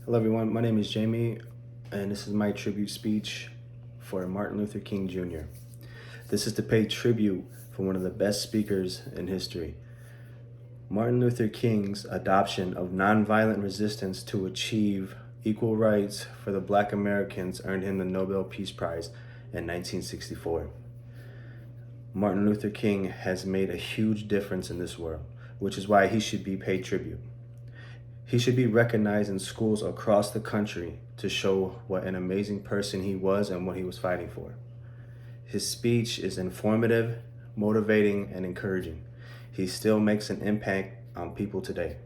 Hello everyone, my name is Jamie and this is my tribute speech for Martin Luther King Jr. This is to pay tribute for one of the best speakers in history. Martin Luther King's adoption of nonviolent resistance to achieve equal rights for the Black Americans earned him the Nobel Peace Prize in 1964. Martin Luther King has made a huge difference in this world, which is why he should be paid tribute. He should be recognized in schools across the country to show what an amazing person he was and what he was fighting for. His speech is informative, motivating, and encouraging. He still makes an impact on people today.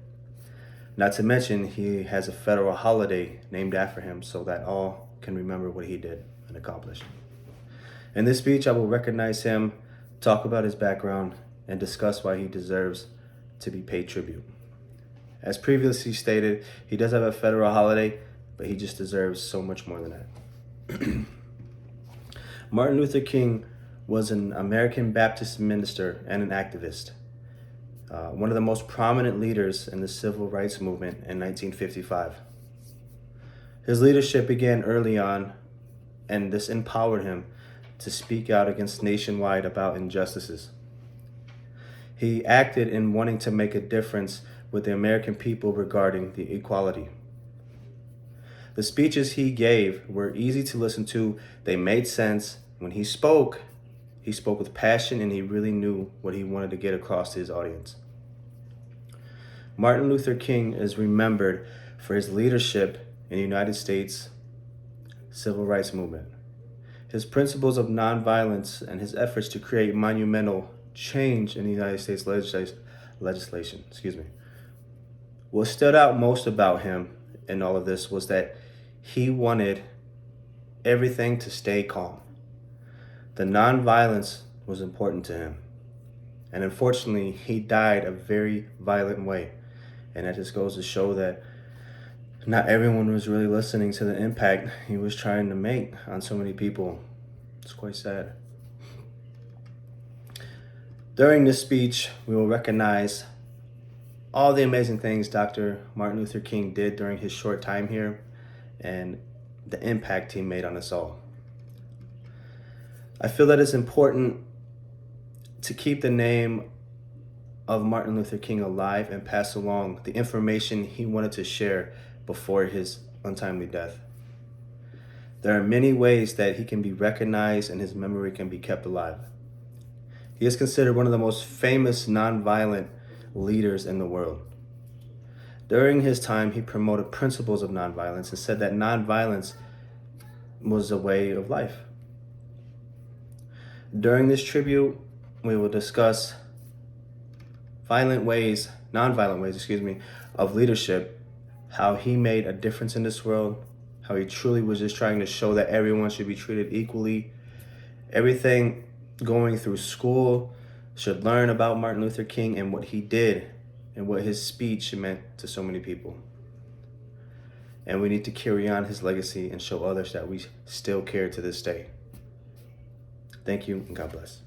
Not to mention, he has a federal holiday named after him so that all can remember what he did and accomplished. In this speech, I will recognize him, talk about his background, and discuss why he deserves to be paid tribute. As previously stated, he does have a federal holiday, but he just deserves so much more than that. Martin Luther King was an American Baptist minister and an activist, one of the most prominent leaders in the civil rights movement in 1955. His leadership began early on, and this empowered him to speak out against nationwide about injustices. He acted in wanting to make a difference with the American people regarding the equality. The speeches he gave were easy to listen to. They made sense. When he spoke with passion, and he really knew what he wanted to get across to his audience. Martin Luther King is remembered for his leadership in the United States civil rights movement. His principles of nonviolence and his efforts to create monumental change in the United States legislation. What stood out most about him in all of this was that he wanted everything to stay calm. The nonviolence was important to him. And unfortunately, he died a very violent way. And that just goes to show that not everyone was really listening to the impact he was trying to make on so many people. It's quite sad. During this speech, we will recognize all the amazing things Dr. Martin Luther King did during his short time here and the impact he made on us all. I feel that it's important to keep the name of Martin Luther King alive and pass along the information he wanted to share before his untimely death. There are many ways that he can be recognized and his memory can be kept alive. He is considered one of the most famous nonviolent leaders in the world. During his time, he promoted principles of nonviolence and said that nonviolence was a way of life. During this tribute, we will discuss nonviolent ways of leadership, how he made a difference in this world, how he truly was just trying to show that everyone should be treated equally. Everything going through school should learn about Martin Luther King and what he did and what his speech meant to so many people. And we need to carry on his legacy and show others that we still care to this day. Thank you and God bless.